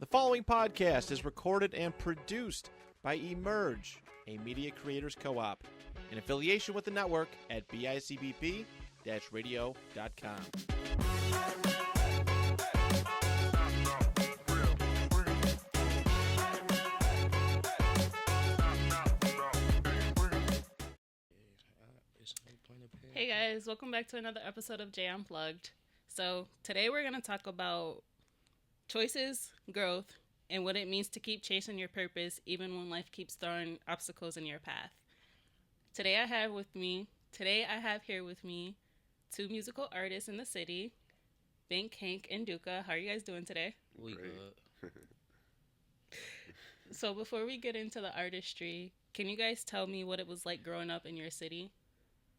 The following podcast is recorded and produced by Emerge, a media creators co-op, in affiliation with the network at bicbp-radio.com. Hey guys, welcome back to another episode of Jy Unplugged. So today we're going to talk about choices, growth, and what it means to keep chasing your purpose even when life keeps throwing obstacles in your path. Today I have here with me two musical artists in the city, Bank Hank and Duka. How are you guys doing today? We good. So before we get into the artistry, can you guys tell me what it was like growing up in your city,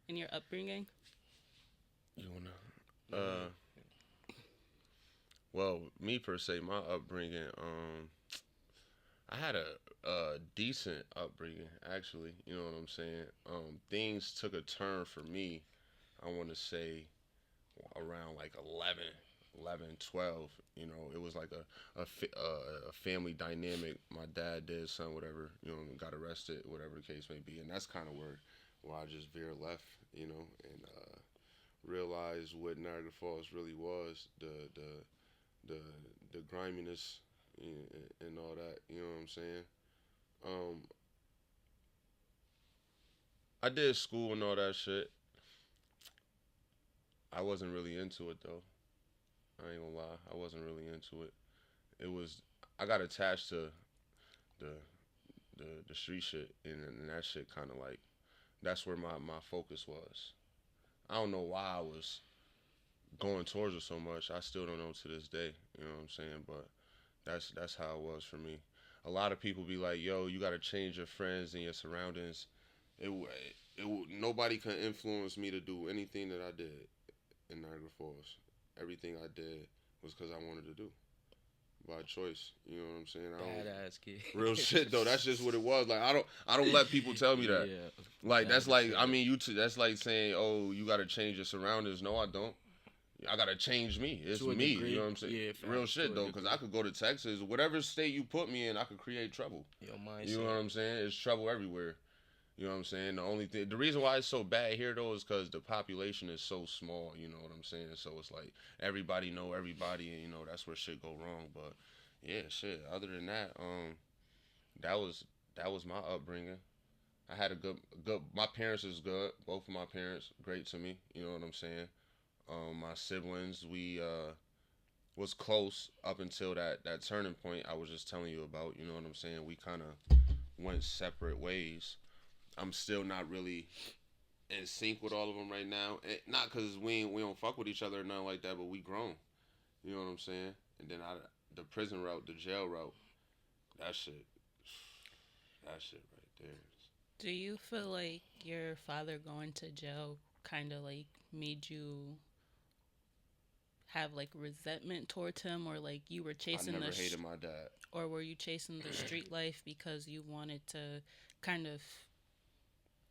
in your upbringing? You wanna? Well, me per se, my upbringing, I had a decent upbringing, actually. You know what I'm saying? Things took a turn for me, I want to say, around like 11, 12. You know, it was like a family dynamic. My dad did something, whatever, you know, got arrested, whatever the case may be. And that's kind of where I just veered left, you know, and realized what Niagara Falls really was, the griminess and all that, you know what I'm saying? I did school and all that shit. I wasn't really into it though. I ain't gonna lie, I wasn't really into it. I got attached to the street shit, and that shit kind of like, that's where my focus was. I don't know why I was going towards it so much. I still don't know to this day. You know what I'm saying? But that's how it was for me. A lot of people be like, "Yo, you gotta change your friends and your surroundings." Nobody can influence me to do anything that I did in Niagara Falls. Everything I did was because I wanted to do, by choice. You know what I'm saying? Badass kid. Real shit though. That's just what it was. Like I don't let people tell me that. Yeah. Like that's like, I mean, that's like saying, "Oh, you gotta change your surroundings." No, I don't. I gotta change me. It's me. Degree. You know what I'm saying? Yeah, real shit though, because I could go to Texas, whatever state you put me in, I could create trouble. Your mindset. You know what I'm saying? It's trouble everywhere. You know what I'm saying? The reason why it's so bad here though is because the population is so small. You know what I'm saying? So it's like everybody know everybody, and you know that's where shit go wrong. But yeah, shit. Other than that, that was my upbringing. I had a good. My parents is good. Both of my parents great to me. You know what I'm saying? My siblings, we was close up until that turning point I was just telling you about. You know what I'm saying? We kind of went separate ways. I'm still not really in sync with all of them right now. Not because we don't fuck with each other or nothing like that, but we grown. You know what I'm saying? And then the prison route, the jail route, that shit right there. Do you feel like your father going to jail kind of like made you have like resentment towards him, or like you were chasing I never hated my dad. Or were you chasing the street life because you wanted to kind of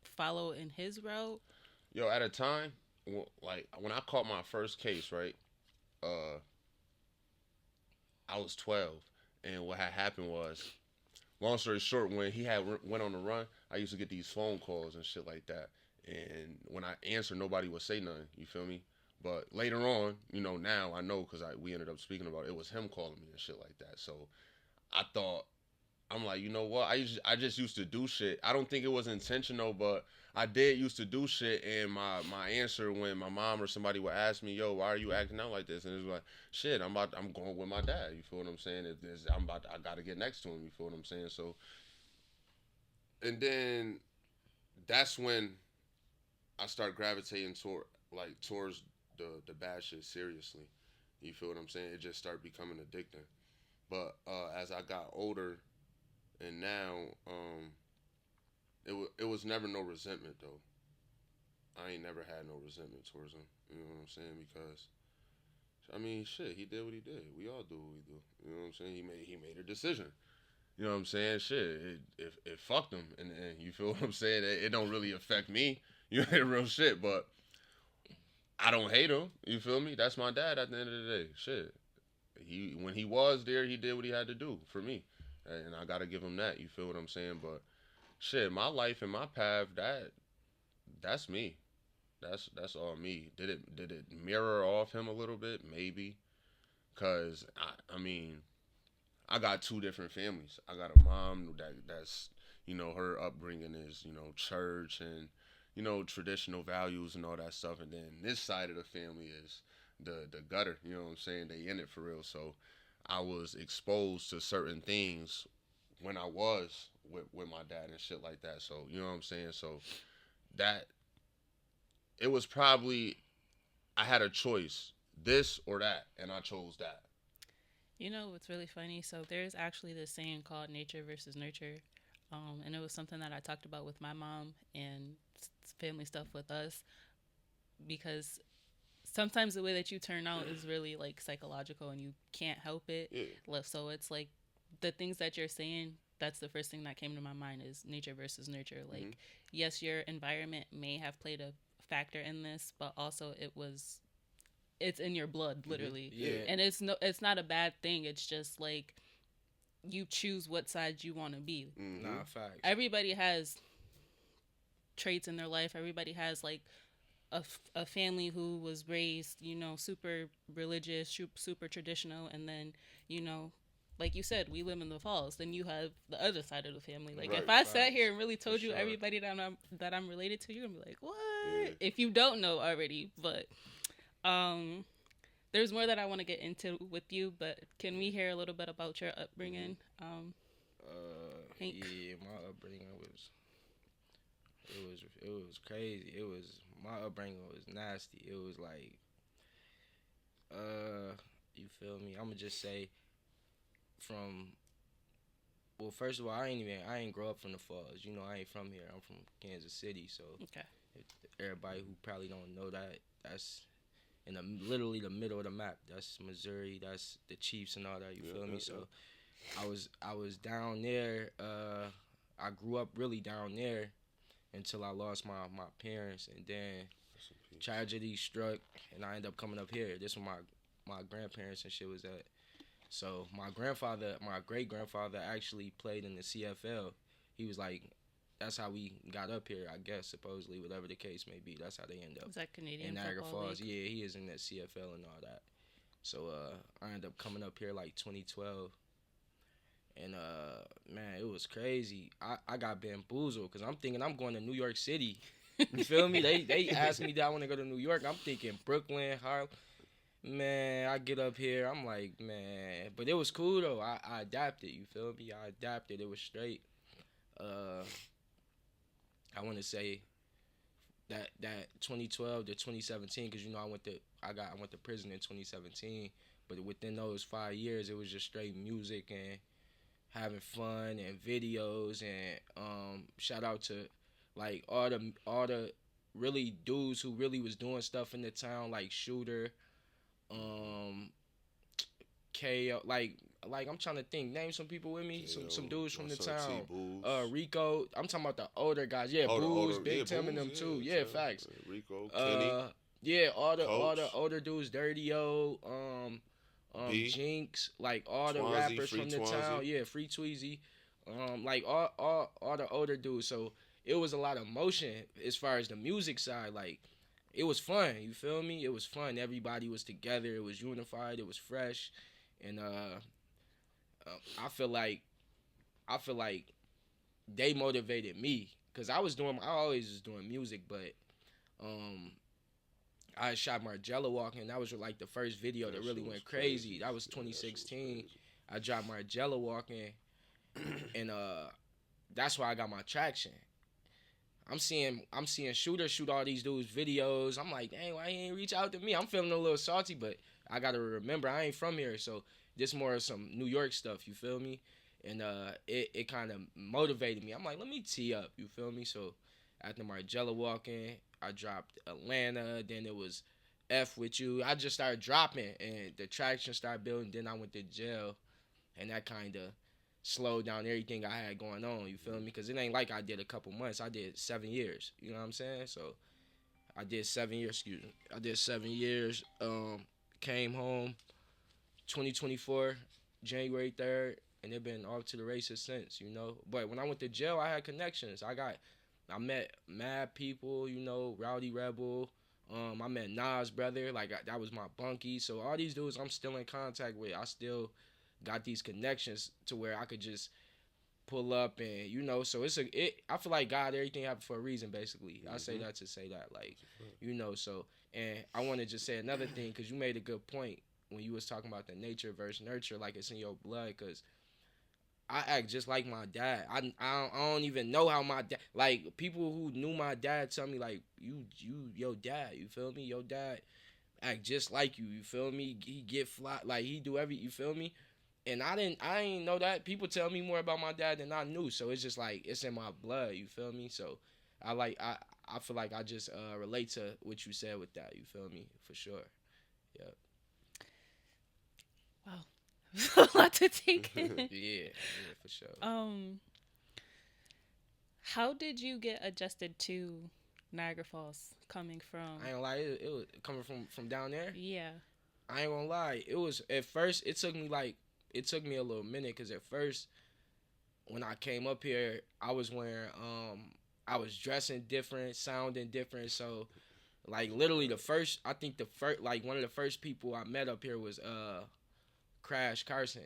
follow in his route? Yo, at a time, like when I caught my first case, right? I was 12, and what had happened was, long story short, when he went on the run, I used to get these phone calls and shit like that. And when I answered, nobody would say nothing. You feel me? But later on, you know, now I know because we ended up speaking about it. It was him calling me and shit like that. So I'm like, you know what? I just used to do shit. I don't think it was intentional, but I did used to do shit. And my answer when my mom or somebody would ask me, "Yo, why are you acting out like this?" And it's like, shit, I'm going with my dad. You feel what I'm saying? I gotta get next to him. You feel what I'm saying? So, and then that's when I start gravitating towards the bad shit seriously. You feel what I'm saying? It just started becoming addicting. But as I got older, and now, it was never no resentment though. I ain't never had no resentment towards him. You know what I'm saying? Because, I mean, shit, he did what he did. We all do what we do. You know what I'm saying? He made a decision. You know what I'm saying? Shit, it fucked him, and you feel what I'm saying? It don't really affect me. You know, real shit, but I don't hate him. You feel me? That's my dad at the end of the day. Shit. when he was there, he did what he had to do for me, and I gotta give him that. You feel what I'm saying? But shit, my life and my path, that's me. That's all me. Did it mirror off him a little bit? Maybe, cause I mean, I got two different families. I got a mom that's her upbringing is church and traditional values and all that stuff, and then this side of the family is the gutter. You know what I'm saying? They in it for real. So I was exposed to certain things when I was with my dad and shit like that. So you know what I'm saying? So that it was probably I had a choice, this or that, and I chose that. You know what's really funny? So there's actually this saying called nature versus nurture. And it was something that I talked about with my mom and family stuff with us, because sometimes the way that you turn out is really like psychological and you can't help it. Yeah. So it's like the things that you're saying, that's the first thing that came to my mind is nature versus nurture. Like, yes, your environment may have played a factor in this, but also it's in your blood, literally. Yeah. And it's not a bad thing. It's just like you choose what side you want to be. Nah, facts. Everybody has traits in their life. Everybody has like a family who was raised, super religious, super traditional, and then, like you said, we live in the Falls. Then you have the other side of the family. Like, right, if I facts. sat here and really told For you sure. everybody that I'm related to, you're gonna be like, what? Yeah. If you don't know already, but there's more that I want to get into with you. But can we hear a little bit about your upbringing, Hank? Yeah, my upbringing was it was crazy. My upbringing was nasty. It was like you feel me? I'm gonna just say well, first of all, I ain't grow up from the Falls. I ain't from here. I'm from Kansas City, so Okay. everybody who probably don't know that's in literally the middle of the map. That's Missouri. That's the Chiefs and all that. You feel me? So I was down there. I grew up really down there until I lost my parents, and then tragedy struck, and I ended up coming up here. This was my grandparents and shit was at. So my great grandfather actually played in the CFL. He was like, that's how we got up here, I guess, supposedly, whatever the case may be. That's how they end up Is that Canadian in Niagara Football Falls. League? Yeah, he is in that CFL and all that. So I ended up coming up here like 2012. And man, it was crazy. I got bamboozled because I'm thinking I'm going to New York City. You feel me? They asked me that I want to go to New York. I'm thinking Brooklyn, Harlem. Man, I get up here. I'm like, man. But it was cool, though. I adapted. You feel me? I adapted. It was straight. I want to say that 2012 to 2017, because I went to prison in 2017. But within those 5 years, it was just straight music and having fun and videos, and shout out to like all the really dudes who really was doing stuff in the town, like Shooter, KO, like I'm trying to think, name some people with me, some dudes from the town. Rico, I'm talking about the older guys. Yeah, Booze, Big Tim and them too. Yeah, facts. Rico, Kenny. Yeah, all the Coach. older dudes, Dirty O, B. Jinx, like all the Twanzy, rappers Free from the Twanzy. town. Yeah, Free Tweezy. Like all the older dudes. So it was a lot of motion as far as the music side. Like, it was fun. You feel me? It was fun. Everybody was together. It was unified. It was fresh, and I feel like they motivated me because I always was doing music, but I shot Margiela walking. That was like the first video that really went crazy. That was 2016. I dropped Margiela walking, and that's why I got my traction. I'm seeing Shooter shoot all these dudes videos. I'm like, dang, why he ain't reach out to me? I'm feeling a little salty, but I gotta remember I ain't from here, so this more of some New York stuff. You feel me? And it kind of motivated me. I'm like, let me tee up. You feel me? So after Margiela walking, I dropped Atlanta. Then it was F with you. I just started dropping, and the traction started building. Then I went to jail, and that kind of slowed down everything I had going on. You feel me? Because it ain't like I did a couple months. I did 7 years. You know what I'm saying? So I did 7 years. I did 7 years. Came home 2024, January 3rd, and they've been off to the races since, you know. But when I went to jail, I had connections. I met mad people, you know, Rowdy Rebel. I met Nas' brother, that was my bunkie. So all these dudes I'm still in contact with. I still got these connections to where I could just pull up and, you know. So I feel like God, everything happened for a reason, basically. I say that to say that, like, you know. So, and I want to just say another thing, because you made a good point when you was talking about the nature versus nurture, like it's in your blood, because I act just like my dad. I don't even know how my dad, like, people who knew my dad tell me, like, your dad, you feel me? Your dad act just like you feel me? He get fly, like, he do you feel me? And I ain't know that. People tell me more about my dad than I knew, so it's just like, it's in my blood, you feel me? So I feel like I just relate to what you said with that, you feel me? For sure. Yeah. Wow. A lot to take in. Yeah, for sure. How did you get adjusted to Niagara Falls coming from? I ain't gonna lie, it was coming from down there. Yeah. I ain't gonna lie, it was, at first, it took me a little minute, because at first, when I came up here, I was wearing, I was dressing different, sounding different, so, like, literally like, one of the first people I met up here was, Crash Carson.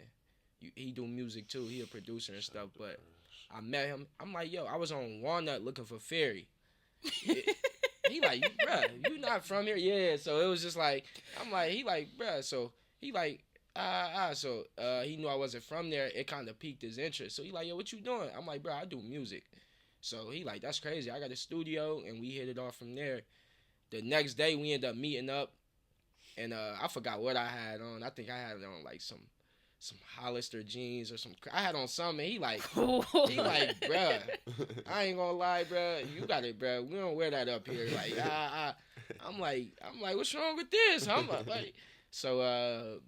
He do music too. He a producer and stuff. But I met him. I'm like, yo, I was on Walnut looking for Ferry. He like, bruh, you not from here? Yeah. So it was just like, I'm like, he like, bruh. So he like, So he knew I wasn't from there. It kind of piqued his interest. So he like, yo, what you doing? I'm like, bruh, I do music. So he like, that's crazy. I got a studio, and we hit it off from there. The next day we ended up meeting up. And I forgot what I had on. I think I had on like some Hollister jeans or some. I had on something. He like, bruh, I ain't gonna lie, bruh. You got it, bruh. We don't wear that up here. Like, I'm like, what's wrong with this? I'm like, so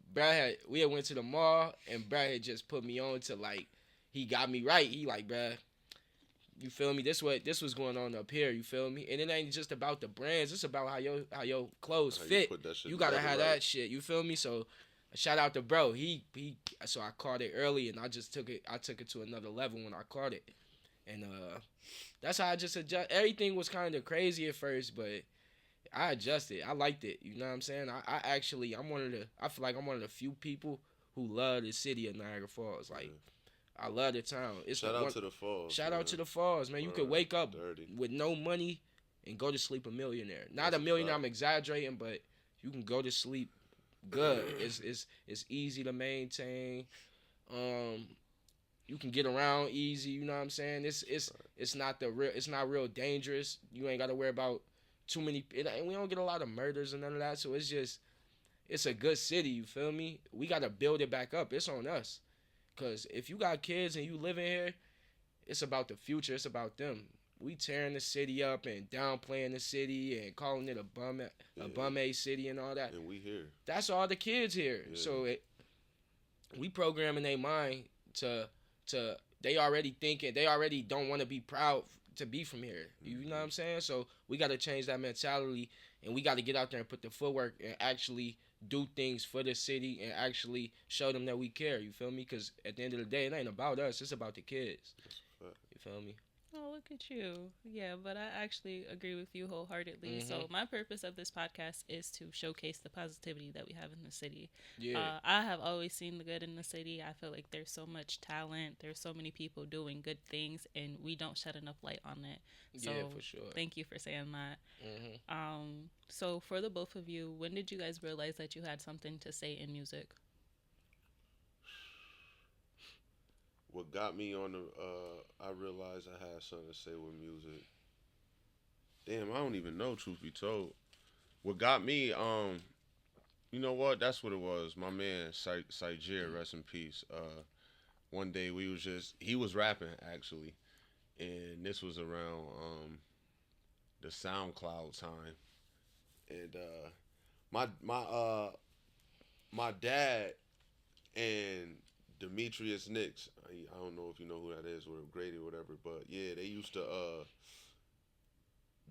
we had went to the mall, and bruh had just put me on to, like, he got me right. He like, bruh, you feel me? This was going on up here. You feel me? And it ain't just about the brands. It's about how your clothes fit. You gotta have that shit. You feel me? So, shout out to bro. So I caught it early, and I took it to another level when I caught it. And that's how I just adjust. Everything was kind of crazy at first, but I adjusted. I liked it. You know what I'm saying? I feel like I'm one of the few people who love the city of Niagara Falls. Like. I love the town. Shout out to the Falls. Shout out to the Falls, man. You could wake up with no money and go to sleep a millionaire. Not a millionaire, I'm exaggerating, but you can go to sleep good. It's easy to maintain. You can get around easy, you know what I'm saying? It's not real dangerous. You ain't got to worry about too many, and we don't get a lot of murders and none of that, so it's a good city, you feel me? We got to build it back up. It's on us. Because if you got kids and you living here, it's about the future. It's about them. We tearing the city up and downplaying the city and calling it a bum a city and all that. And we here. That's all the kids here. Yeah. So we programming their mind to they already thinking, they already don't want to be proud to be from here. You know what I'm saying? So we got to change that mentality, and we got to get out there and put the footwork and actually do things for the city and actually show them that we care. You feel me? Because at the end of the day, it ain't about us. It's about the kids. You feel me? Oh, look at you. Yeah, but I actually agree with you wholeheartedly. Mm-hmm. So my purpose of this podcast is to showcase the positivity that we have in the city. Yeah. I have always seen the good in the city. I feel like there's so much talent. There's so many people doing good things, and we don't shed enough light on it. So yeah, for sure. Thank you for saying that. Mm-hmm. So for the both of you, when did you guys realize that you had something to say in music? What got me on I realized I had something to say with music. Damn, I don't even know, truth be told. What got me, you know what? That's what it was. My man, Jy, rest in peace. One day he was rapping, actually. And this was around the SoundCloud time. And my dad and Demetrius Nix, I don't know if you know who that is, or Grady or whatever, but yeah, they used to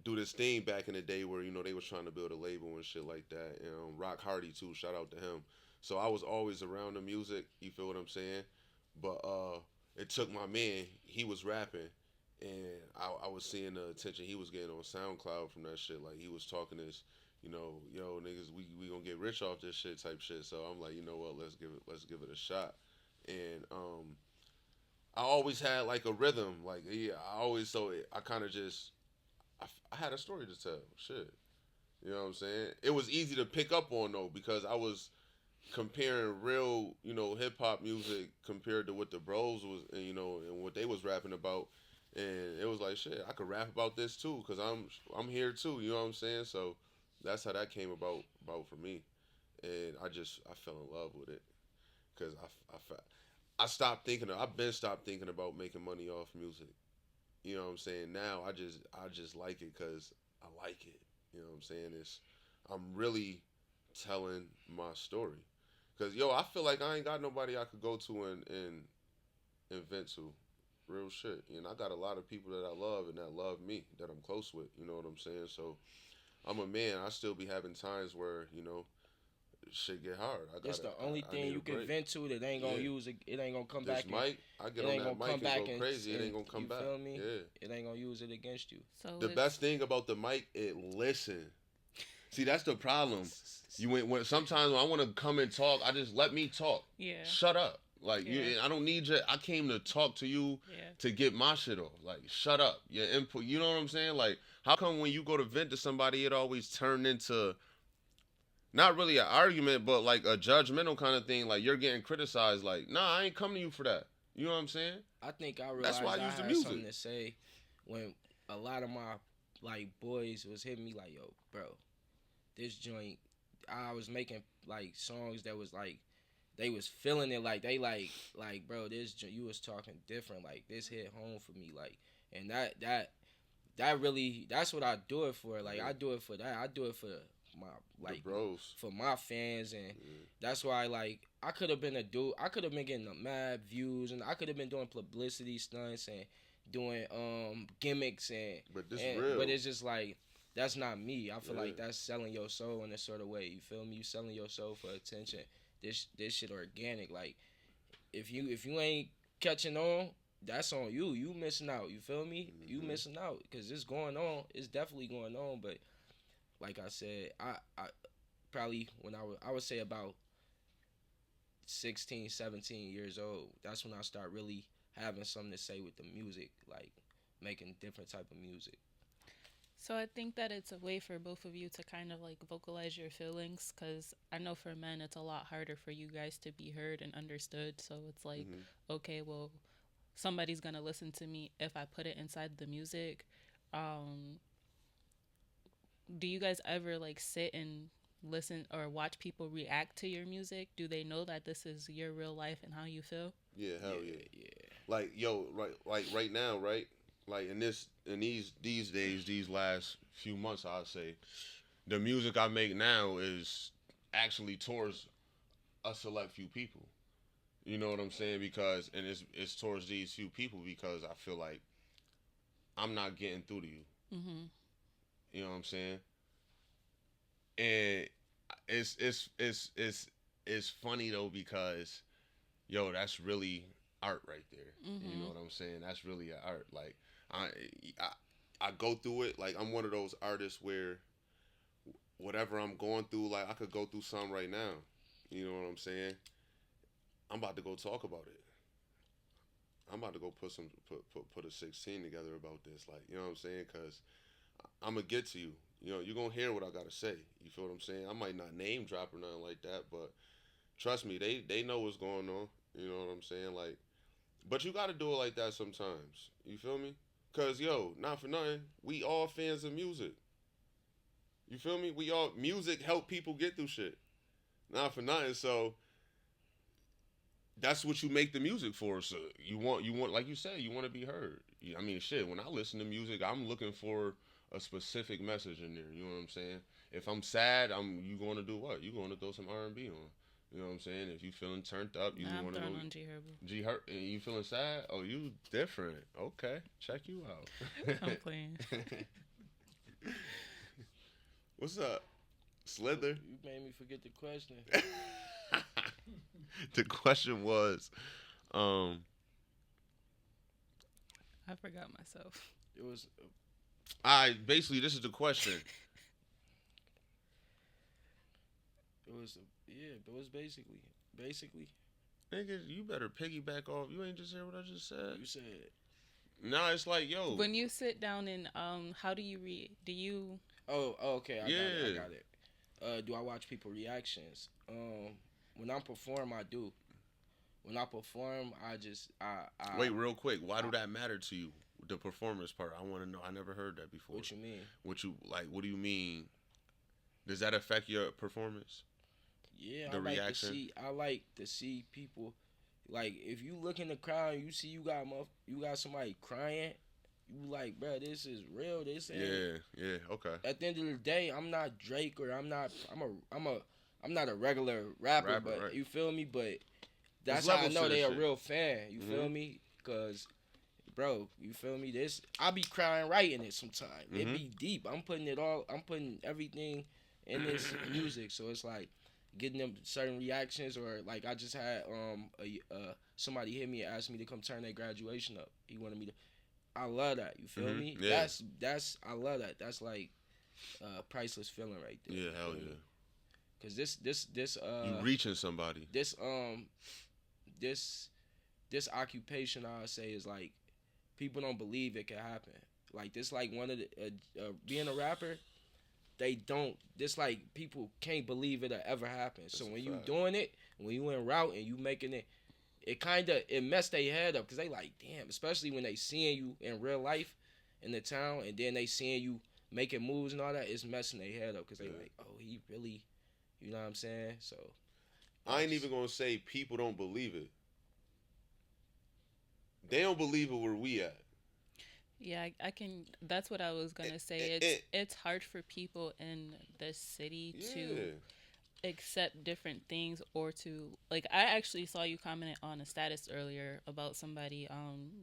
do this thing back in the day where, you know, they was trying to build a label and shit like that. And Rock Hardy too, shout out to him. So I was always around the music. You feel what I'm saying? But it took my man. He was rapping, and I was seeing the attention he was getting on SoundCloud from that shit. Like he was talking this, yo niggas, we gonna get rich off this shit type shit. So I'm like, you know what? Let's give it a shot. And I always had like a rhythm. Like yeah, I kind of just I had a story to tell. Shit. You know what I'm saying? It was easy to pick up on though because I was comparing real, hip hop music compared to what the bros was, and what they was rapping about, and it was like shit. I could rap about this too because I'm here too. You know what I'm saying? So that's how that came about for me, and I fell in love with it because I stopped thinking. I've been stopped thinking about making money off music. You know what I'm saying? Now I just like it because I like it. You know what I'm saying? I'm really telling my story. Cause I feel like I ain't got nobody I could go to and vent to, real shit. And I got a lot of people that I love and that love me, that I'm close with. You know what I'm saying? So I'm a man. I still be having times where shit get hard. It's the only thing you can vent to that ain't gonna use it. It ain't gonna come back. This mic, I get on that mic and go crazy. It ain't gonna come back. You feel me? Yeah. It ain't gonna use it against you. So the best thing about the mic, it listen. See, that's the problem. When sometimes when I want to come and talk, I just let me talk. Yeah. Shut up. Like I don't need you. I came to talk to you to get my shit off. Like shut up. Your input. You know what I'm saying? Like how come when you go to vent to somebody, it always turned into not really an argument, but like a judgmental kind of thing. Like you're getting criticized. Like nah, I ain't come to you for that. You know what I'm saying? I think I realized I had something to say when a lot of my like boys was hitting me like, yo, bro. This joint, I was making like songs that was like, they was feeling it like they like bro, this you was talking different, like this hit home for me, like, and that really, that's what I do it for. Like I do it for that. I do it for my like the bros, for my fans, and that's why like I could have been a dude. I could have been getting mad views, and I could have been doing publicity stunts and doing gimmicks but this real. But it's just like. That's not me. I feel like that's selling your soul in a sort of way. You feel me? You selling your soul for attention. This shit organic. Like if you ain't catching on, that's on you. You missing out. You feel me? Mm-hmm. You missing out because it's going on. It's definitely going on. But like I said, I probably when I would say about 16, 17 years old. That's when I start really having something to say with the music, like making different type of music. So I think that it's a way for both of you to kind of like vocalize your feelings, because I know for men it's a lot harder for you guys to be heard and understood. So it's like, okay, well, somebody's going to listen to me if I put it inside the music. Do you guys ever like sit and listen or watch people react to your music? Do they know that this is your real life and how you feel? Yeah, hell yeah. Like, yo, right now, right? Like in these days, these last few months, I'd say, the music I make now is actually towards a select few people. You know what I'm saying? Because it's towards these few people because I feel like I'm not getting through to you. Mm-hmm. You know what I'm saying? And it's funny though because, yo, that's really art right there. Mm-hmm. You know what I'm saying? That's really an art. Like I go through it. Like I'm one of those artists where whatever I'm going through, like I could go through something right now. You know what I'm saying? I'm about to go talk about it. I'm about to go put a 16 together about this. Like, you know what I'm saying? Because I'm going to get to you. You know, you're going to hear what I got to say. You feel what I'm saying? I might not name drop or nothing like that, but trust me, they know what's going on. You know what I'm saying? Like, but you got to do it like that sometimes. You feel me? Because, yo, not for nothing, we all fans of music. You feel me? Music help people get through shit. Not for nothing, so that's what you make the music for. So you want, like you said, you want to be heard. I mean, shit, when I listen to music, I'm looking for a specific message in there. You know what I'm saying? If I'm sad, you going to do what? You going to throw some R&B on. You know what I'm saying? If you feeling turned up, you want to go on G Herbo. G Herbo, and you feeling sad? Oh, you different. Okay, check you out. I'm playing. What's up, Slither? You made me forget the question. The question was, I forgot myself. It was. basically, this is the question. It was basically. Nigga, you better piggyback off. You ain't just hear what I just said. You said. Nah, it's like, yo. When you sit down and how do you read? Do you? Oh, okay. I got it. Do I watch people reactions? When I perform, I do. When I perform, I Wait, real quick. Why do that matter to you? The performance part. I want to know. I never heard that before. What you mean? What do you mean? Does that affect your performance? Yeah, the reaction. I like to see people. Like, if you look in the crowd and you see you got somebody crying, you like, bro, this is real. This ain't. Yeah, okay. At the end of the day, I'm not Drake or I'm not a regular rapper, but right. You feel me? But that's how I know they a real fan. You feel me? Cause, bro, you feel me? I be crying writing it sometimes. It be deep. I'm putting everything in this music, so it's like getting them certain reactions, or like I just had somebody hit me and asked me to come turn their graduation up. He wanted me to. I love that. You feel me? Yeah. That's I love that. That's like priceless feeling right there. Yeah, hell yeah. Cause this you reaching somebody. This occupation, I would say, is like people don't believe it can happen. Like this, like one of the being a rapper. They don't. This like people can't believe it'll ever happen. That's so when you doing it, when you en route and you making it, it mess their head up because they like, damn. Especially when they seeing you in real life in the town, and then they seeing you making moves and all that, it's messing their head up because they like, oh, he really, you know what I'm saying? So I ain't even gonna say people don't believe it. They don't believe it where we at. Yeah, I can. That's what I was gonna say. It's hard for people in this city to accept different things, or to like. I actually saw you comment on a status earlier about somebody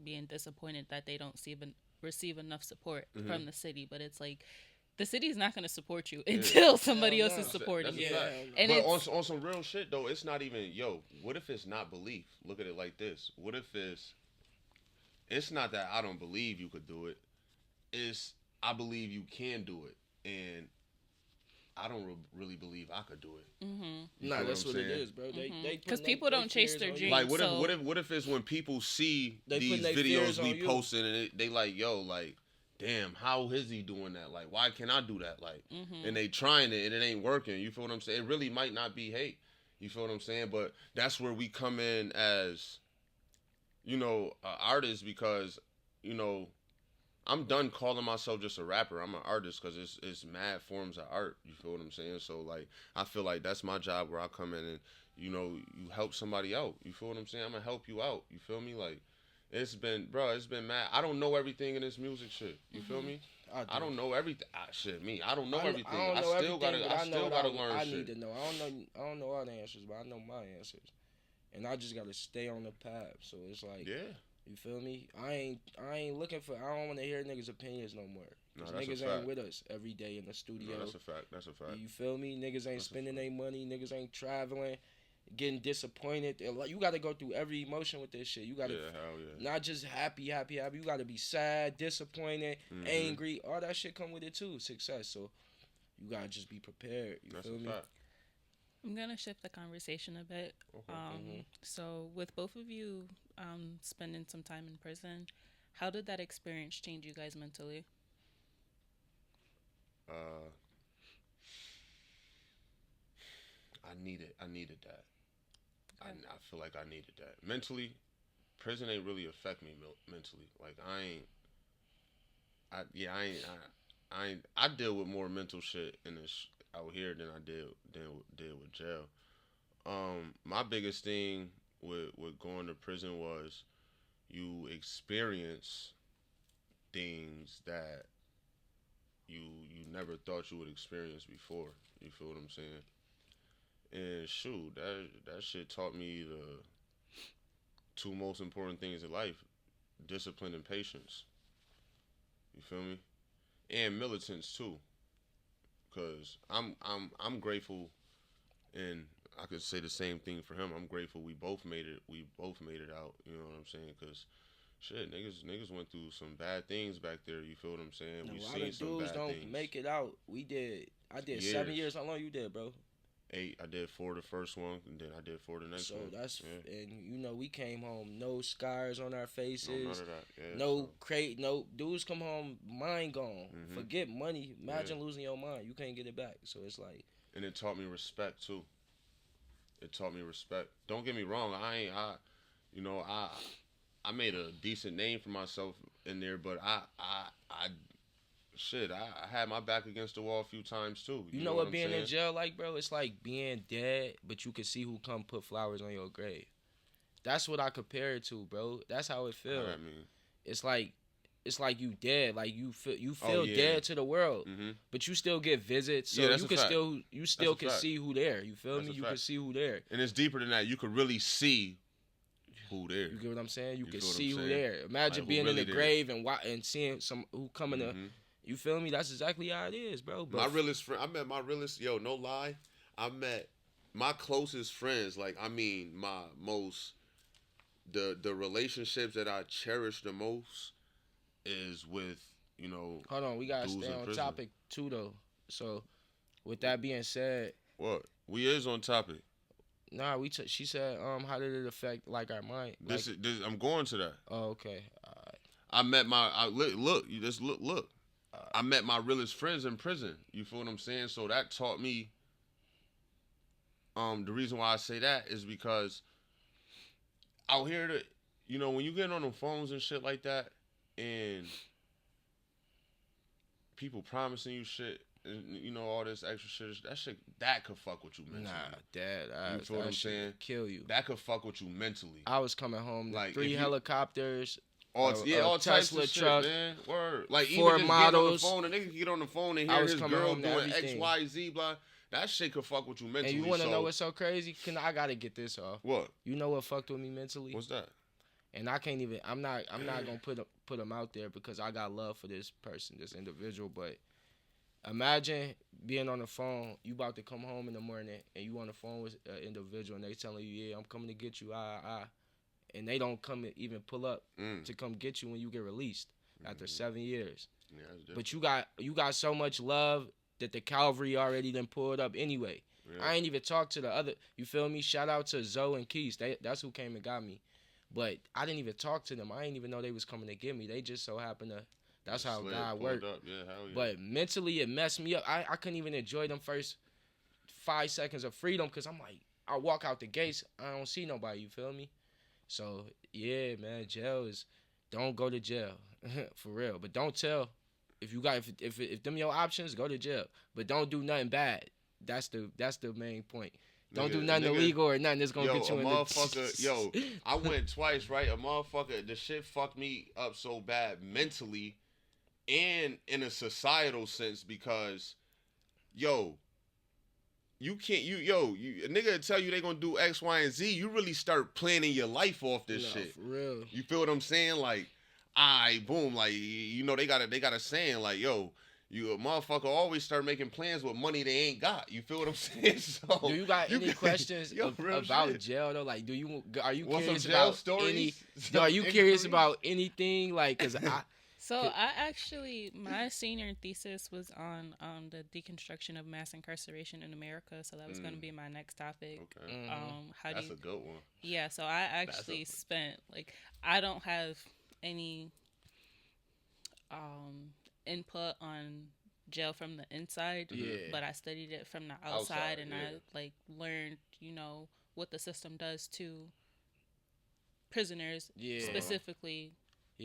being disappointed that they don't receive enough support from the city. But it's like the city's not gonna support you until somebody else is supporting you. And but on some real shit though, it's not even what if it's not belief? Look at it like this. What if it's not that I don't believe you could do it. It's I believe you can do it, and I don't really believe I could do it. Nah, that's what it is, bro. They because people don't chase their dreams. Like what if it's when people see these videos we posting and they like, like, damn, how is he doing that? Like, why can't I do that? Like, and they trying it and it ain't working. You feel what I'm saying? It really might not be hate. You feel what I'm saying? But that's where we come in as artist, because, I'm done calling myself just a rapper. I'm an artist because it's mad forms of art. You feel what I'm saying? So, like, I feel like that's my job where I come in and, you help somebody out. You feel what I'm saying? I'm going to help you out. You feel me? Like, it's been mad. I don't know everything in this music shit. You feel me? I don't know everything. I don't know everything. I still gotta learn shit. I need to know. I don't know all the answers, but I know my answers. And I just gotta stay on the path. So it's like, you feel me? I ain't looking for. I don't want to hear niggas' opinions no more. Cause niggas ain't with us every day in the studio. No, that's a fact. You feel me? Niggas ain't spending their money. Niggas ain't traveling, getting disappointed. You gotta go through every emotion with this shit. You gotta not just happy. You gotta be sad, disappointed, angry. All that shit come with it too. Success. So you gotta just be prepared. You feel me? Fact. I'm gonna shift the conversation a bit. So with both of you spending some time in prison, how did that experience change you guys mentally? I needed that. Okay. I feel like I needed that mentally. Prison ain't really affect me mentally. Like I deal with more mental shit in this out here than I did with jail. My biggest thing with going to prison was you experience things that you never thought you would experience before. You feel what I'm saying? And shoot, that shit taught me the two most important things in life: discipline and patience. You feel me? And militants too. Cause I'm grateful, and I could say the same thing for him. I'm grateful we both made it. We both made it out. You know what I'm saying? Because shit, niggas went through some bad things back there. You feel what I'm saying? We seen some bad don't things. Make it out. I did 7 years. How long you did, bro? 8. I did 4 the first one, and then I did 4 the next one. So that's and you know we came home no scars on our faces. No, none of that. Yeah, no crate. No dudes come home mind gone. Forget money. Imagine losing your mind. You can't get it back. So it's like. And it taught me respect too. It taught me respect. Don't get me wrong. I made a decent name for myself in there, but I had my back against the wall a few times too. You know what being in jail like, bro? It's like being dead, but you can see who come put flowers on your grave. That's what I compare it to, bro. That's how it feels. I mean, it's like you dead, like you feel dead to the world, but you still get visits, so you still can see who there. You feel me? You can see who there, and it's deeper than that. You can really see who there. You get what I'm saying? You can see who there. Imagine like, being really in the grave and seeing some who coming to. You feel me? That's exactly how it is, bro. But my realest friend, I met my realest. Yo, no lie, I met my closest friends. Like I mean, my most the relationships that I cherish the most is with, you know. Hold on, we gotta stay on topic too, though. So, with that being said, what we is on topic. Nah, she said, how did it affect like our mind? Like, this I'm going to that. Oh, okay. All right. I met look. I met my realest friends in prison. You feel what I'm saying? So that taught me. The reason why I say that is because out here, when you get on the phones and shit like that, and people promising you shit, and all this extra shit, that could fuck with you mentally. Nah, Dad, you feel what I'm saying? Kill you. That could fuck with you mentally. I was coming home like 3 helicopters. All types of truck, shit, man. Word. Like 4 even just models. Getting on the phone, a nigga can get on the phone and hear his girl doing X, Y, Z, blah. That shit could fuck with you mentally. And you want to know what's so crazy? I gotta get this off. What? You know what fucked with me mentally? What's that? And I can't even. I'm not gonna put them out there because I got love for this person, this individual. But imagine being on the phone. You about to come home in the morning and you on the phone with an individual and they telling you, "Yeah, I'm coming to get you." And they don't come and even pull up to come get you when you get released after 7 years. Yeah, but you got so much love that the Calvary already done pulled up anyway. Yeah. I ain't even talked to the other. You feel me? Shout out to Zoe and Keys. That's who came and got me. But I didn't even talk to them. I didn't even know they was coming to get me. They just so happened to. That's how God worked. Yeah, hell yeah. But mentally, it messed me up. I couldn't even enjoy them first 5 seconds of freedom because I'm like, I walk out the gates, I don't see nobody. You feel me? So yeah, man, don't go to jail for real. But don't tell if them your options, go to jail. But don't do nothing bad. That's the main point. Don't do nothing illegal or nothing that's gonna get you in the I went twice, right? A motherfucker, the shit fucked me up so bad mentally and in a societal sense because you can't, a nigga tell you they gonna do X, Y, and Z. You really start planning your life off this shit. For real. You feel what I'm saying? Like, boom, like, they got a saying like, you a motherfucker always start making plans with money they ain't got. You feel what I'm saying? So, do you got any questions about shit. Jail though? Like, are you Want curious some jail about stories? Are you curious about anything? Like, cause I actually, my senior thesis was on the deconstruction of mass incarceration in America, so that was going to be my next topic. Okay. That's a good one. Yeah, so I actually spent, I don't have any input on jail from the inside, but I studied it from the outside and I, learned, what the system does to prisoners, specifically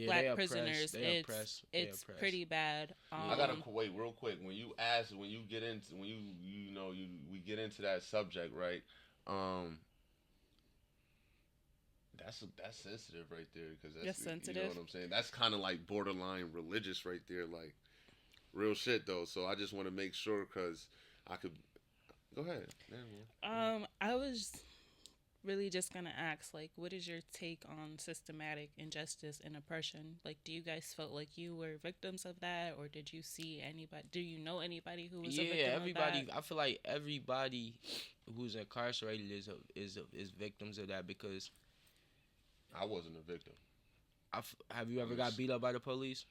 Black prisoners. It's pretty bad. I gotta wait real quick. When you get into we get into that subject, right? That's sensitive right there because that's sensitive. You know what I'm saying? That's kind of like borderline religious right there, like real shit though. So I just want to make sure because I could go ahead. I was really just gonna ask, like, what is your take on systematic injustice and oppression? Like, do you guys felt like you were victims of that, or did you see anybody? Do you know anybody who was a victim everybody. of that? I feel like everybody who's incarcerated is victims of that because I wasn't a victim. Have you ever got beat up by the police?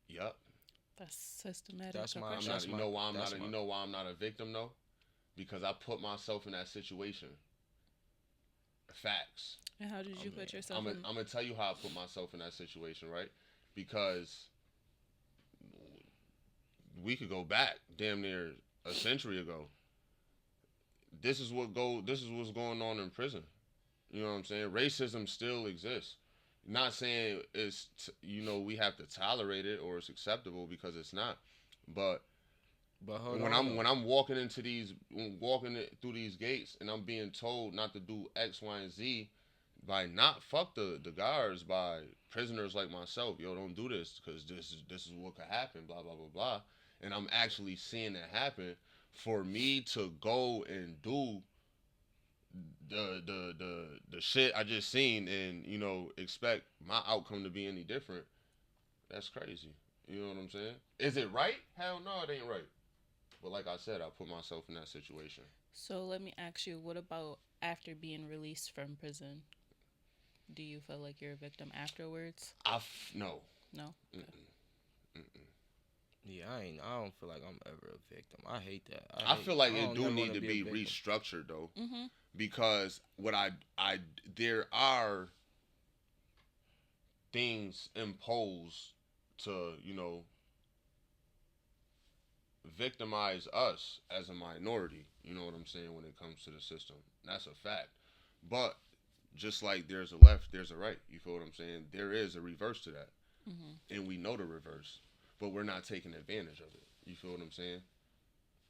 Yup. That's systematic That's my. oppression. That's You my. know why I'm that's not? my- You know why I'm not a victim though? Because I put myself in that situation. Facts. And how did you put yourself I'm in? gonna tell you how I put myself in that situation, right? Because we could go back damn near a century ago. This is what's going on in prison. You know what I'm saying? Racism still exists. Not saying it's we have to tolerate it or it's acceptable, because it's not. But when I'm walking through these gates and I'm being told not to do X, Y, and Z, by not fuck the guards, by prisoners like myself, yo, don't do this because this is what could happen, blah blah blah blah, and I'm actually seeing it happen. For me to go and do the shit I just seen and expect my outcome to be any different, that's crazy. You know what I'm saying? Is it right? Hell no, it ain't right. But like I said, I put myself in that situation. So let me ask you, what about after being released from prison? Do you feel like you're a victim afterwards? No. No? Okay. Yeah, I don't feel like I'm ever a victim. I hate that. I feel like it do need to be restructured though, because there are things imposed to victimize us as a minority. You know what I'm saying? When it comes to the system, that's a fact. But just like there's a left, there's a right. You feel what I'm saying? There is a reverse to that, and we know the reverse, but we're not taking advantage of it. You feel what I'm saying?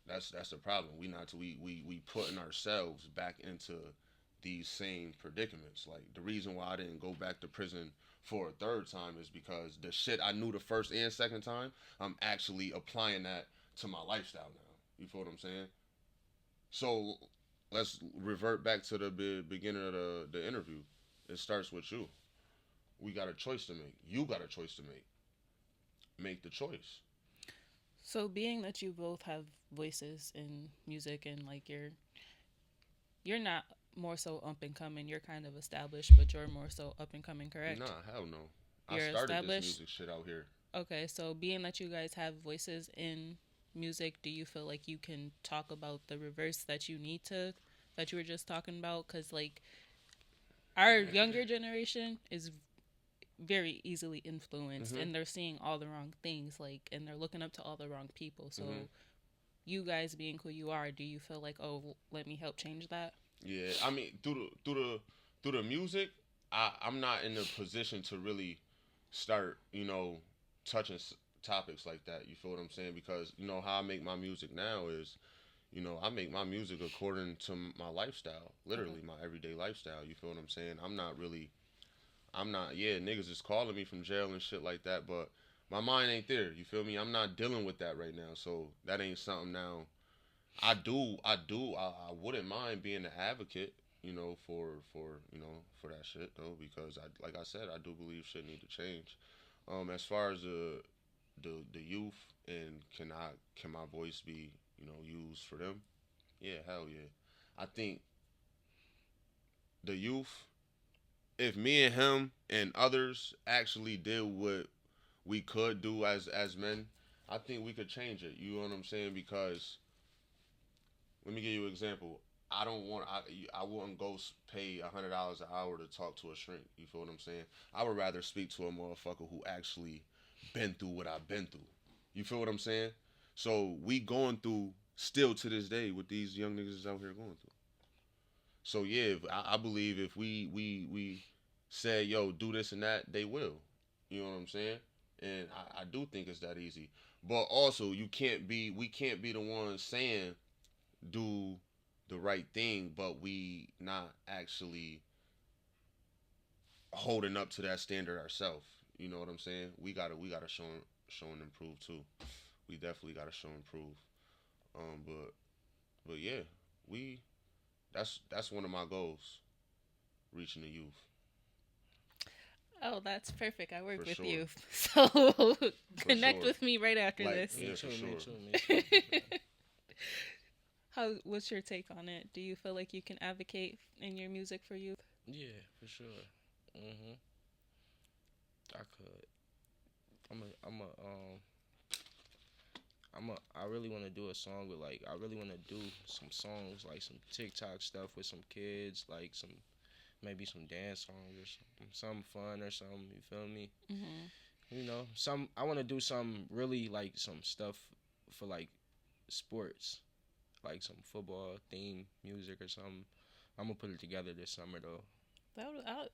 That's the problem. We putting ourselves back into these same predicaments. Like, the reason why I didn't go back to prison for a third time is because the shit I knew the first and second time, I'm actually applying that to my lifestyle now. You feel what I'm saying? So let's revert back to the beginning of the interview. It starts with you. We got a choice to make. You got a choice to make. Make the choice. So being that you both have voices in music and like you're not more so up and coming, you're kind of established, but you're more so up and coming, correct? Nah, hell no. You're I started established? this music shit out here. Okay, so being that you guys have voices in music, do you feel like you can talk about the reverse that you were just talking about? Because like our younger generation is very easily influenced, and they're seeing all the wrong things, like, and they're looking up to all the wrong people. So you guys being who you are, do you feel like, oh, let me help change that? Yeah, I mean, through the music, I'm not in a position to really start, touching topics like that. You feel what I'm saying? Because how I make my music now is, I make my music according to my lifestyle, literally my everyday lifestyle. You feel what I'm saying? Niggas is calling me from jail and shit like that, but my mind ain't there. You feel me? I'm not dealing with that right now, so that ain't something now. I wouldn't mind being an advocate, for that shit though, because like I said, I do believe shit need to change. As far as the youth, and can my voice be, used for them? Yeah, hell yeah. I think the youth, if me and him and others actually did what we could do as men, I think we could change it. You know what I'm saying? Because let me give you an example. I wouldn't go pay $100 an hour to talk to a shrink. You feel what I'm saying? I would rather speak to a motherfucker who actually been through what I've been through. You feel what I'm saying? So we going through still to this day what these young niggas out here going through. So yeah, I believe if we say, yo, do this and that, they will. You know what I'm saying? And I do think it's that easy. But also, we can't be the ones saying do the right thing, but we not actually holding up to that standard ourselves. You know what I'm saying? We gotta show and improve too. We definitely gotta show and improve. But yeah, that's one of my goals. reaching the youth. Oh, that's perfect. I work For with sure. youth, so connect sure. with me right after Like, this. Yeah, for sure. Me too. What's your take on it? Do you feel like you can advocate in your music for youth? Yeah, for sure. I could. I really want to do a song with like. I really want to do some songs like some TikTok stuff with some kids, like maybe some dance songs or something fun or something. You feel me? You know, I want to do some really like some stuff for like sports, like some football theme music or something. I'm gonna put it together this summer though.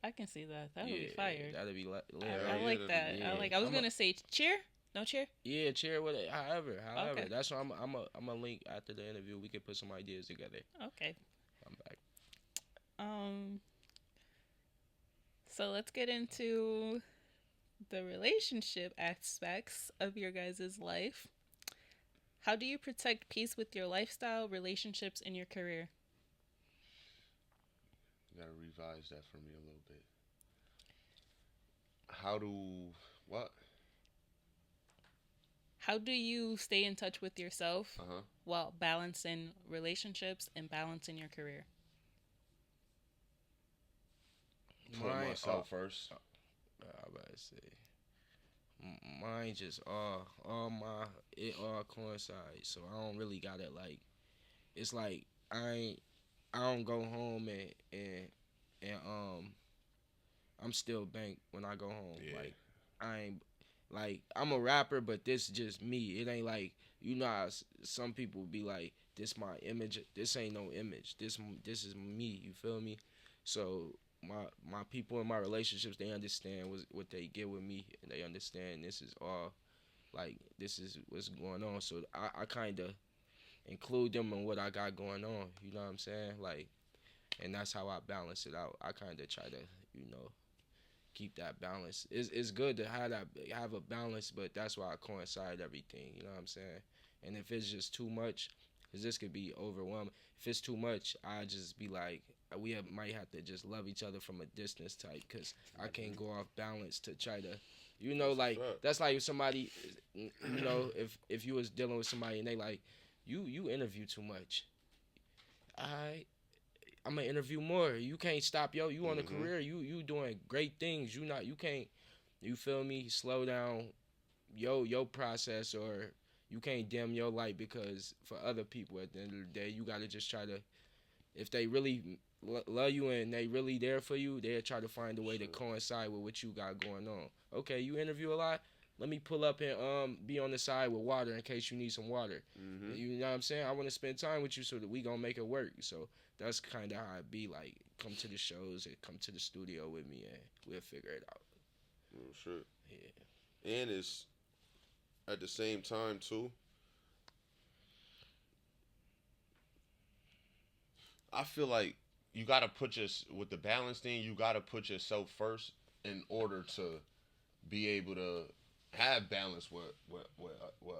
I can see that. That would be fire. That'd be lit. I like that. Yeah. I was gonna say cheer. No cheer. Yeah, cheer with it. However, Okay. that's why I'm a link after the interview. We can put some ideas together. Okay. I'm back. So let's get into the relationship aspects of your guys' life. How do you protect peace with your lifestyle, relationships, and your career? You gotta revise that for me a little bit. How do you stay in touch with yourself Uh-huh. while balancing relationships and balancing your career? Put myself first. I about to say, mine just it all coincides. So I don't really gotta like. It's like I don't go home and I'm still bank when I go home. Yeah. Like I ain't like I'm a rapper, but this just me. It ain't like how some people be like, this my image. This ain't no image. This is me. You feel me? So my people in my relationships, they understand what they get with me, and they understand this is all like this is what's going on. So I kind of include them in what I got going on. You know what I'm saying? Like, and that's how I balance it out. I kind of try to keep that balance. It's good to have a balance, but that's why I coincide everything. You know what I'm saying? And if it's just too much, because this could be overwhelming. If it's too much, I just be like, might have to just love each other from a distance type, because I can't go off balance to try to, like that's like if somebody, if you was dealing with somebody and they like, you interview too much. I'm gonna interview more. You can't stop, you on a career. You doing great things. You can't. You feel me? Slow down, your process, or you can't dim your light because for other people at the end of the day, you gotta just try to. If they really love you and they really there for you, they'll try to find a way to coincide with what you got going on. Okay, you interview a lot. Let me pull up and be on the side with water in case you need some water. You know what I'm saying? I want to spend time with you so that we gonna make it work. So that's kind of how it be. Like, come to the shows and come to the studio with me, and we'll figure it out. Oh, shit. Yeah. And it's at the same time too. I feel like you gotta with the balance thing. You gotta put yourself first in order to be able to have balance with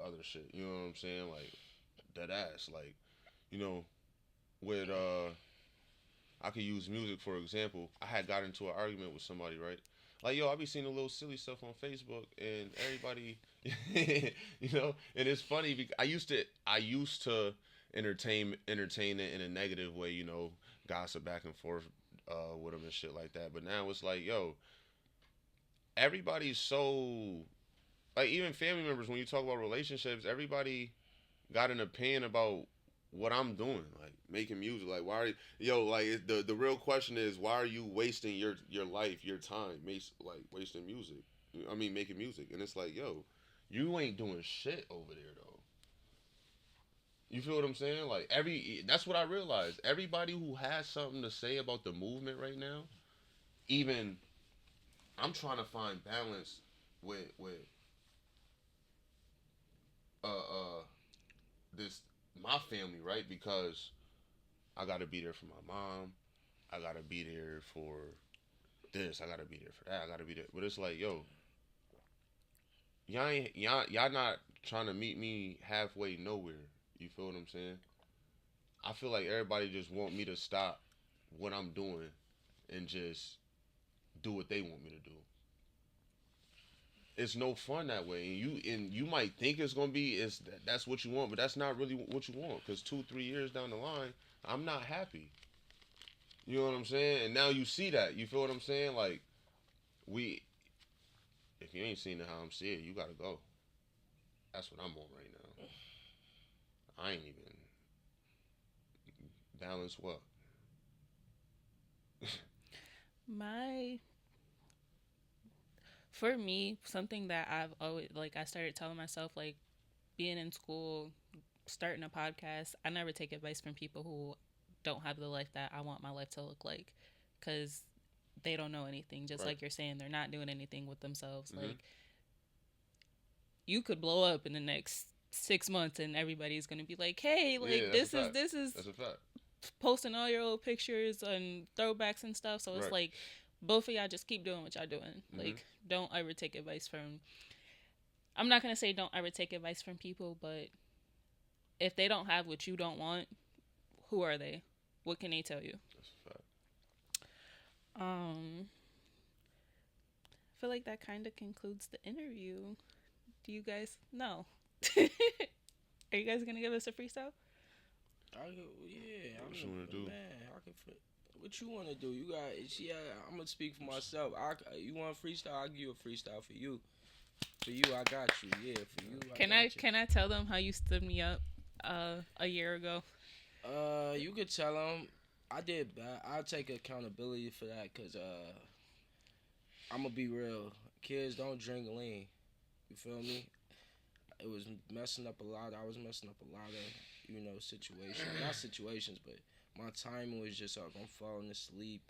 other shit. You know what I'm saying? Like that ass. Like, with I could use music for example. I had got into an argument with somebody, right? Like, yo, I be seeing a little silly stuff on Facebook, and everybody, and it's funny because I used to entertain it in a negative way, gossip back and forth with them and shit like that. But now it's like, yo, everybody's so, like, even family members, when you talk about relationships, everybody got an opinion about what I'm doing, like making music. Like, why are the real question is, why are you wasting your life, your time, wasting music? I mean, making music. And it's like, yo, you ain't doing shit over there though. You feel what I'm saying? Like, that's what I realized. Everybody who has something to say about the movement right now, even I'm trying to find balance with this my family, right? Because I gotta be there for my mom. I gotta be there for this. I gotta be there for that. I gotta be there. But it's like, yo, y'all not trying to meet me halfway nowhere. You feel what I'm saying? I feel like everybody just want me to stop what I'm doing and just do what they want me to do. It's no fun that way, and you might think it's gonna be that's what you want, but that's not really what you want. Because 2-3 years down the line, I'm not happy. You know what I'm saying? And now you see that. You feel what I'm saying? Like if you ain't seen it how I'm seeing it, you gotta go. That's what I'm on right now. I ain't even balance what. For me, something that I've always, like, I started telling myself, like, being in school, starting a podcast, I never take advice from people who don't have the life that I want my life to look like, because they don't know anything. Just like you're saying, they're not doing anything with themselves. Mm-hmm. Like, you could blow up in the next 6 months and everybody's going to be like, hey, like, this is that's a fact. Posting all your old pictures and throwbacks and stuff. So it's like, both of y'all just keep doing what y'all doing. Mm-hmm. Like, don't ever take advice from... I'm not going to say don't ever take advice from people, but if they don't have what you don't want, who are they? What can they tell you? That's a fact. I feel like that kind of concludes the interview. Do you guys... No. Are you guys going to give us a freestyle? What you want to do? What you want to do? You got, I'm gonna speak for myself. You want a freestyle? I'll give you a freestyle for you. For you, I got you. Yeah, for you. Can I tell them how you stood me up a year ago? You could tell them I did bad. I'll take accountability for that, cause I'm gonna be real. Kids, don't drink lean. You feel me? It was messing up a lot. I was messing up a lot of situations. Not situations, but my timing was just up. I'm falling asleep.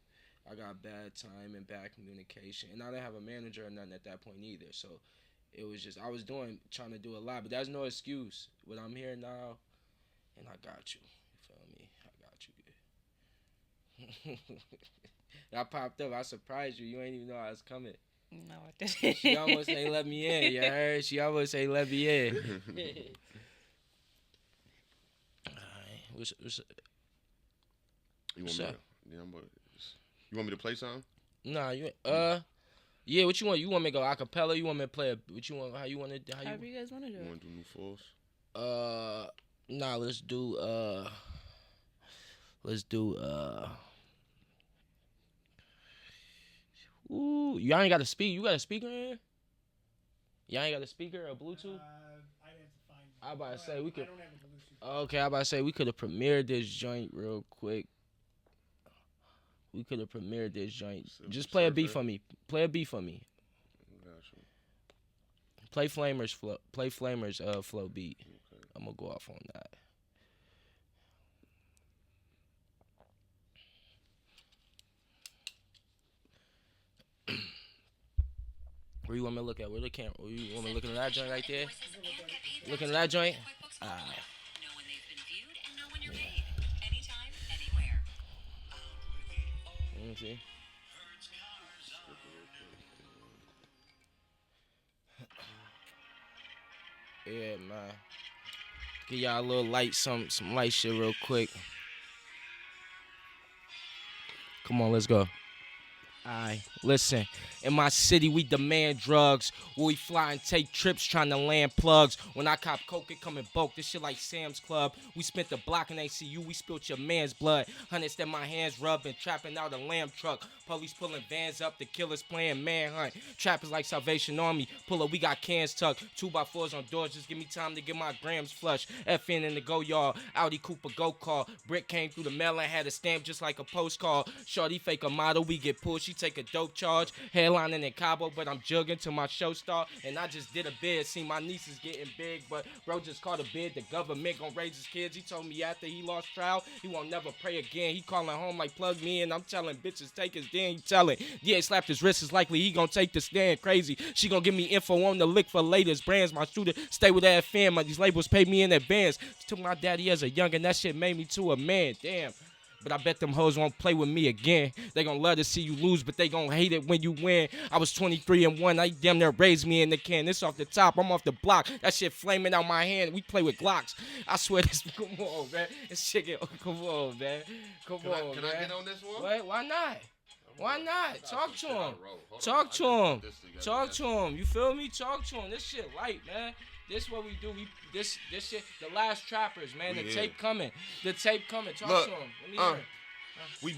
I got bad time and bad communication. And I didn't have a manager or nothing at that point either. So it was just, I was trying to do a lot. But that's no excuse. But I'm here now, and I got you. You feel me? I got you, good. I popped up. I surprised you. You ain't even know I was coming. No, I didn't. She almost ain't let me in. You heard? She almost ain't let me in. All right. What's you want me to play something? Nah, yeah. What you want? You want me to go acapella? You want me to play what you want? How you want to? However you guys want to do it. You want to do New Falls? Nah. Let's do. Ooh, y'all ain't got a speaker. You got a speaker in here? Y'all ain't got a speaker or Bluetooth? I'd have to find. I about to say we could. I don't have a Bluetooth. Okay, I about to say we could have premiered this joint real quick. We could have premiered this joint. Just play a beat for me. Play a beat for me. Gotcha. Play Flamers flow beat. Okay. I'm gonna go off on that. Where you want me to look at? Where the camera? Where you want me to look at that joint right there? Looking at that joint? Know when they've been viewed and know when you're paid. Anytime, anywhere. Let me see. Yeah, man. Give y'all a little light, some light shit real quick. Come on, let's go. Alright, listen. In my city, we demand drugs. We fly and take trips trying to land plugs. When I cop coke, it come in bulk. This shit like Sam's Club. We spent the block in ACU. We spilt your man's blood. Hundreds that my hands rubbing, trapping out a lamb truck. Police pulling vans up. The killers playing manhunt. Trappers like Salvation Army. Pull up, we got cans tucked. 2x4s on doors. Just give me time to get my grams flushed. FN in the go yard. Audi Cooper go car. Brick came through the mail and had a stamp just like a postcard. Shorty fake a model. We get pulled. She take a dope charge. Headlining in Cabo, but I'm jugging till my show start. And I just did a bid. See, my niece is getting big, but bro just caught a bid. The government gon' raise his kids. He told me after he lost trial, he won't never pray again. He calling home like plug me in. I'm telling bitches take his den. He telling, yeah, slapped his wrist. It's likely he gon' take the stand. Crazy. She gon' give me info on the lick for latest brands. My shooter stay with that fan. These labels pay me in advance. Took my daddy as a youngin'. That shit made me to a man. Damn. But I bet them hoes won't play with me again. They gon' love to see you lose, but they gon' hate it when you win. I was 23-1. I damn near raised me in the can. This off the top. I'm off the block. That shit flaming out my hand. We play with Glocks. I swear this. Come on, man. This shit get. Come on, man. Can I get on this one? What? Why not? Why not? Talk to him. Talk Talk to him. You feel me? Talk to him. This shit light, man. This what we do. This shit. The last trappers, man. The tape coming. The tape coming. Talk to him. Let me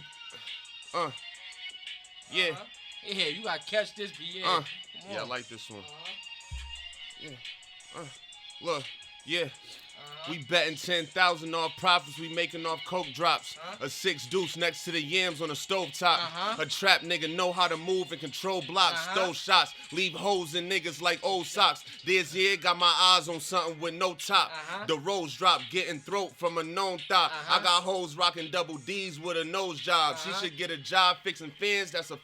hear. Yeah. Yeah, you gotta catch this, but Yeah, I like this one. Yeah. Look. Yeah. We betting 10,000 off profits, we making off coke drops. A 6 deuce next to the yams on a stovetop. A trap nigga know how to move and control blocks. Throw shots, leave holes in niggas like old socks. This year got my eyes on something with no top. The rose drop, getting throat from a known thought. I got hoes rocking double D's with a nose job. She should get a job fixing fans, that's a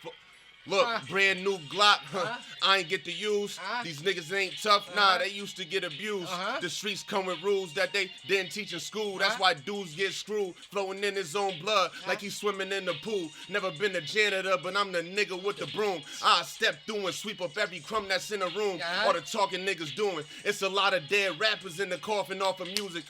look, brand new Glock, I ain't get to use. These niggas ain't tough, nah, they used to get abused. The streets come with rules that they didn't teach in school. That's why dudes get screwed, flowing in his own blood like he's swimming in the pool. Never been a janitor, but I'm the nigga with the broom. I step through and sweep up every crumb that's in the room. All the talking niggas doing. It's a lot of dead rappers in the coffin off of music.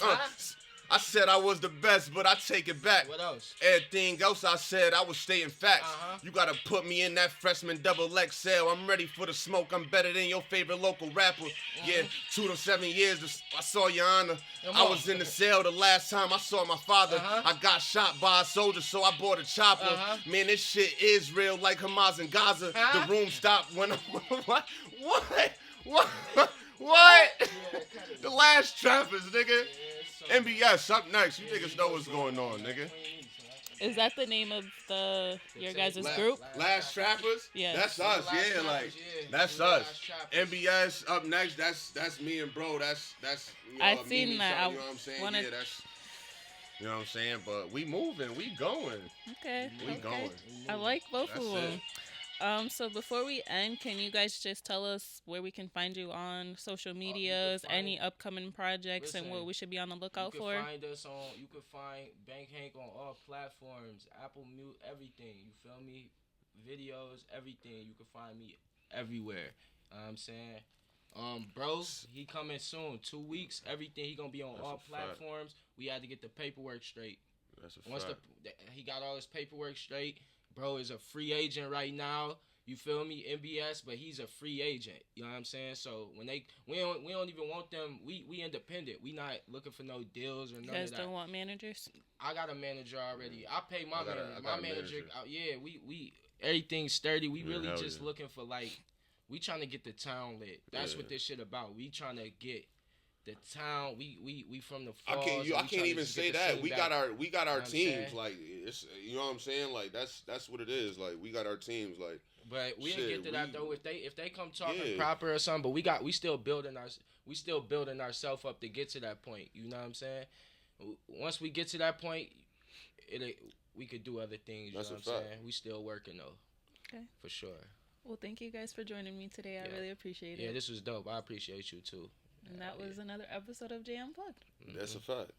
I said I was the best, but I take it back. What else? Everything else I said, I was stating facts. You gotta put me in that freshman double XL. I'm ready for the smoke. I'm better than your favorite local rapper. Yeah, 2 to 7 years. I saw your honor. I was in the cell the last time I saw my father. I got shot by a soldier, so I bought a chopper. Man, this shit is real, like Hamas and Gaza. The room stopped when what? The last trappers, nigga. MBS up next. You niggas know what's going on, nigga. Is that the name of your guys' group? Last Trappers? Yeah. That's us, yeah, like that's us. MBS up next, that's me and bro. That's you know, I seen that. You know what I'm saying? Wanna... Yeah, that's you know what I'm saying? But we moving, we going. Okay. We going. I like both That's of them. it. So before we end, can you guys just tell us where we can find you on social medias, any upcoming projects, and what we should be on the lookout for? You can find Bank Hank on all platforms, Apple Mute, everything. You feel me? Videos, everything. You can find me everywhere. I'm saying, bro, he coming soon. 2 weeks, everything. He gonna be on all platforms. We had to get the paperwork straight. That's a Once fact. he got all his paperwork straight. Bro is a free agent right now. You feel me? MBS, but he's a free agent. You know what I'm saying? So when we don't even want them. We independent. We not looking for no deals or none of that. You guys don't want managers? I got a manager already. I pay my manager. My manager. Yeah, we everything's sturdy. We really just looking for we trying to get the town lit. That's what this shit about. We trying to get the town, we from the falls. I can't even say that. We got our teams. Saying? Like it's, you know what I'm saying? Like that's what it is. Like we got our teams. Like, but we didn't get to that though. If they come talking proper or something, but we still building ourselves up to get to that point. You know what I'm saying? Once we get to that point, we could do other things. You know what I'm saying? We still working though. Okay. For sure. Well, thank you guys for joining me today. I really appreciate it. Yeah, this was dope. I appreciate you too. And that was another episode of Jy Unplugged. That's a fact.